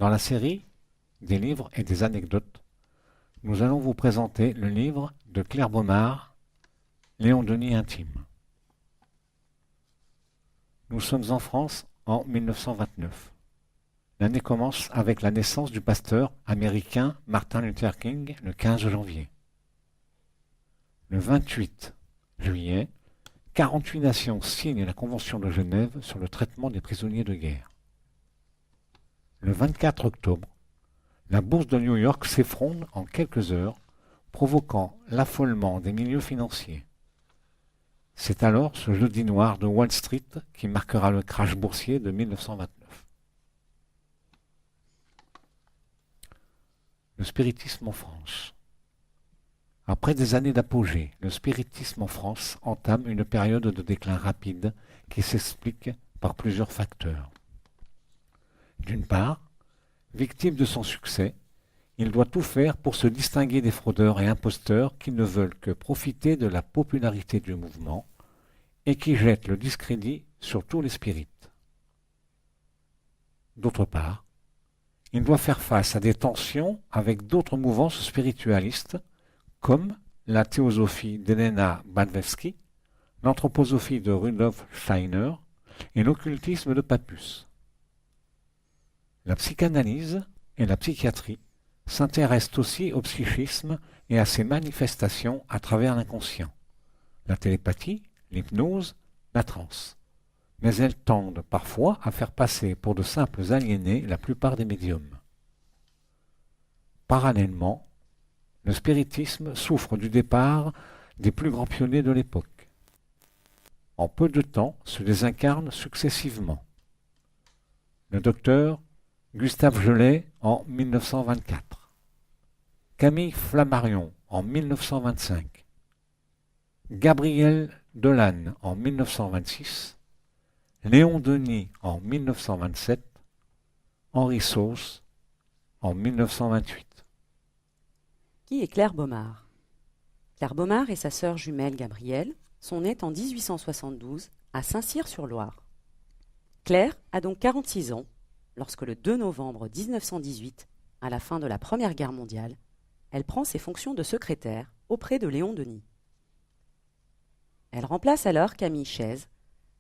Dans la série des livres et des anecdotes, nous allons vous présenter le livre de Claire Baumard, Léon Denis intime. Nous sommes en France en 1929. L'année commence avec la naissance du pasteur américain Martin Luther King le 15 janvier. Le 28 juillet, 48 nations signent la Convention de Genève sur le traitement des prisonniers de guerre. Le 24 octobre, la bourse de New York s'effondre en quelques heures, provoquant l'affolement des milieux financiers. C'est alors ce jeudi noir de Wall Street qui marquera le crash boursier de 1929. Le spiritisme en France. Après des années d'apogée, le spiritisme en France entame une période de déclin rapide qui s'explique par plusieurs facteurs. D'une part, victime de son succès, il doit tout faire pour se distinguer des fraudeurs et imposteurs qui ne veulent que profiter de la popularité du mouvement et qui jettent le discrédit sur tous les spirites. D'autre part, il doit faire face à des tensions avec d'autres mouvances spiritualistes comme la théosophie d'Helena Blavatsky, l'anthroposophie de Rudolf Steiner et l'occultisme de Papus. La psychanalyse et la psychiatrie s'intéressent aussi au psychisme et à ses manifestations à travers l'inconscient, la télépathie, l'hypnose, la transe. Mais elles tendent parfois à faire passer pour de simples aliénés la plupart des médiums. Parallèlement, le spiritisme souffre du départ des plus grands pionniers de l'époque. En peu de temps se désincarnent successivement. Le docteur Gustave Gelée en 1924, Camille Flammarion en 1925, Gabriel Delanne en 1926, Léon Denis en 1927, Henri Sauce en 1928. Qui est Claire Baumard? Claire Baumard et sa sœur jumelle Gabrielle sont nées en 1872 à Saint-Cyr-sur-Loire. Claire a donc 46 ans lorsque le 2 novembre 1918, à la fin de la Première Guerre mondiale, elle prend ses fonctions de secrétaire auprès de Léon Denis. Elle remplace alors Camille Chaise,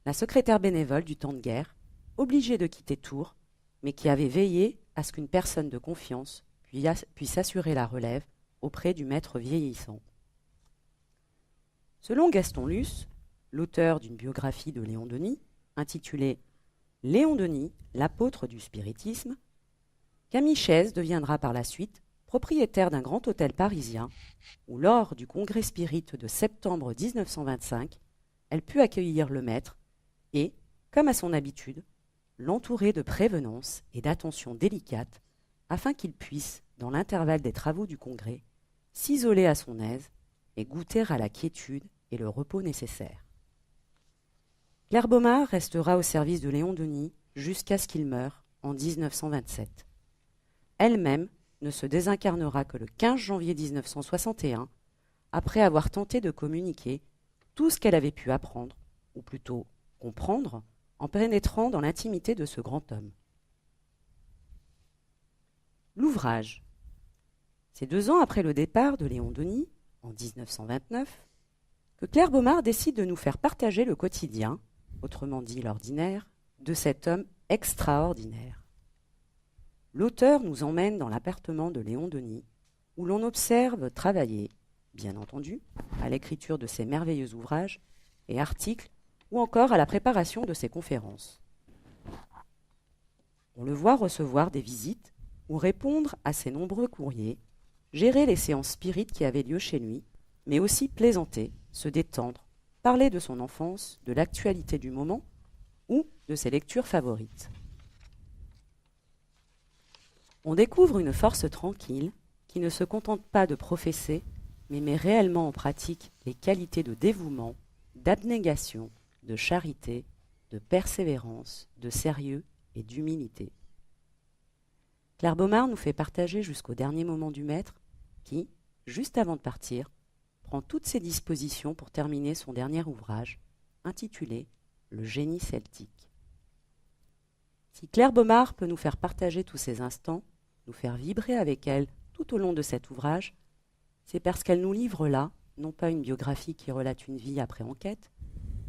la secrétaire bénévole du temps de guerre, obligée de quitter Tours, mais qui avait veillé à ce qu'une personne de confiance puisse assurer la relève auprès du maître vieillissant. Selon Gaston Luce, l'auteur d'une biographie de Léon Denis, intitulée « Léon Denis, l'apôtre du spiritisme », Camille Chaise deviendra par la suite propriétaire d'un grand hôtel parisien où, lors du congrès spirit de septembre 1925, elle put accueillir le maître et, comme à son habitude, l'entourer de prévenance et d'attention délicate afin qu'il puisse, dans l'intervalle des travaux du congrès, s'isoler à son aise et goûter à la quiétude et le repos nécessaires. Claire Baumard restera au service de Léon Denis jusqu'à ce qu'il meure en 1927. Elle-même ne se désincarnera que le 15 janvier 1961, après avoir tenté de communiquer tout ce qu'elle avait pu apprendre, ou plutôt comprendre, en pénétrant dans l'intimité de ce grand homme. L'ouvrage. C'est 2 ans après le départ de Léon Denis, en 1929, que Claire Baumard décide de nous faire partager le quotidien, autrement dit l'ordinaire, de cet homme extraordinaire. L'auteur nous emmène dans l'appartement de Léon Denis, où l'on observe travailler, bien entendu, à l'écriture de ses merveilleux ouvrages et articles, ou encore à la préparation de ses conférences. On le voit recevoir des visites ou répondre à ses nombreux courriers, gérer les séances spirites qui avaient lieu chez lui, mais aussi plaisanter, se détendre, parler de son enfance, de l'actualité du moment ou de ses lectures favorites. On découvre une force tranquille qui ne se contente pas de professer, mais met réellement en pratique les qualités de dévouement, d'abnégation, de charité, de persévérance, de sérieux et d'humilité. Claire Baumard nous fait partager jusqu'au dernier moment du maître qui, juste avant de partir, prend toutes ses dispositions pour terminer son dernier ouvrage, intitulé « Le génie celtique ». Si Claire Baumard peut nous faire partager tous ces instants, nous faire vibrer avec elle tout au long de cet ouvrage, c'est parce qu'elle nous livre là, non pas une biographie qui relate une vie après enquête,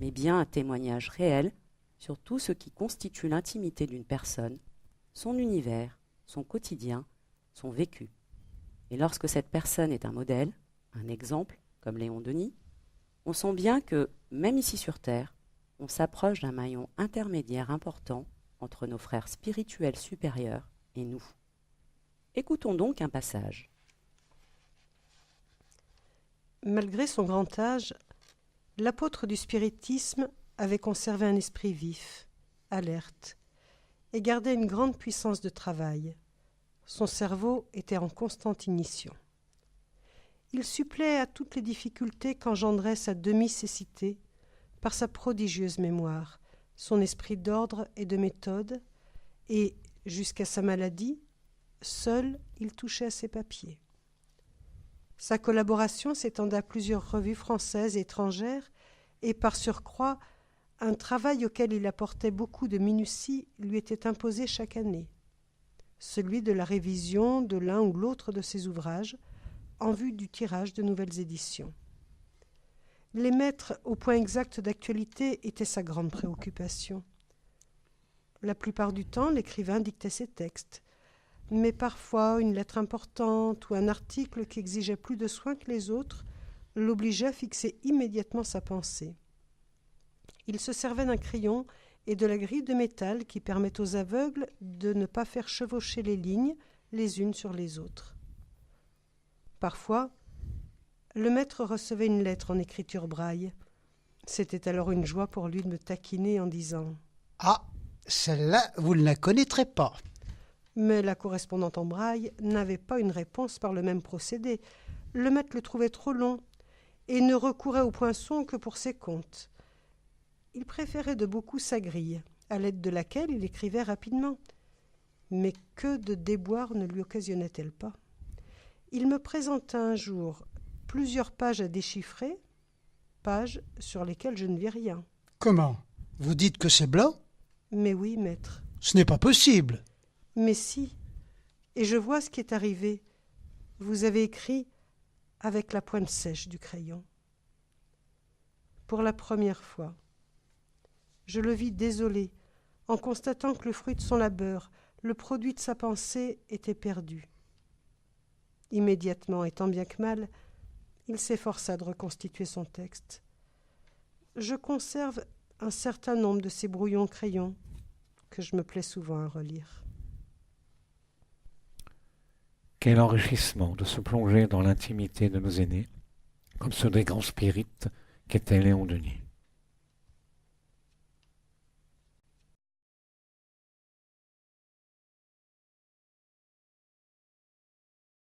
mais bien un témoignage réel sur tout ce qui constitue l'intimité d'une personne, son univers, son quotidien, son vécu. Et lorsque cette personne est un modèle, un exemple, comme Léon Denis, on sent bien que, même ici sur Terre, on s'approche d'un maillon intermédiaire important entre nos frères spirituels supérieurs et nous. Écoutons donc un passage. Malgré son grand âge, l'apôtre du spiritisme avait conservé un esprit vif, alerte, et gardait une grande puissance de travail. Son cerveau était en constante ignition. Il suppléait à toutes les difficultés qu'engendrait sa demi-cécité par sa prodigieuse mémoire, son esprit d'ordre et de méthode, et, jusqu'à sa maladie, seul il touchait à ses papiers. Sa collaboration s'étendait à plusieurs revues françaises et étrangères, et par surcroît, un travail auquel il apportait beaucoup de minutie lui était imposé chaque année, celui de la révision de l'un ou l'autre de ses ouvrages, en vue du tirage de nouvelles éditions. Les mettre au point exact d'actualité était sa grande préoccupation. La plupart du temps, l'écrivain dictait ses textes, mais parfois une lettre importante ou un article qui exigeait plus de soin que les autres l'obligeait à fixer immédiatement sa pensée. Il se servait d'un crayon et de la grille de métal qui permet aux aveugles de ne pas faire chevaucher les lignes les unes sur les autres. Parfois, le maître recevait une lettre en écriture braille. C'était alors une joie pour lui de me taquiner en disant « Ah, celle-là, vous ne la connaîtrez pas. » Mais la correspondante en braille n'avait pas une réponse par le même procédé. Le maître le trouvait trop long et ne recourait au poinçon que pour ses comptes. Il préférait de beaucoup sa grille, à l'aide de laquelle il écrivait rapidement. Mais que de déboires ne lui occasionnait-elle pas? Il me présenta un jour plusieurs pages à déchiffrer, pages sur lesquelles je ne vis rien. Comment? Vous dites que c'est blanc? Mais oui, maître. Ce n'est pas possible. Mais si, et je vois ce qui est arrivé. Vous avez écrit avec la pointe sèche du crayon. Pour la première fois, je le vis désolé, en constatant que le fruit de son labeur, le produit de sa pensée, était perdu. Immédiatement, et tant bien que mal, il s'efforça de reconstituer son texte. Je conserve un certain nombre de ces brouillons crayons que je me plais souvent à relire. Quel enrichissement de se plonger dans l'intimité de nos aînés, comme ceux des grands spirites qu'était Léon Denis.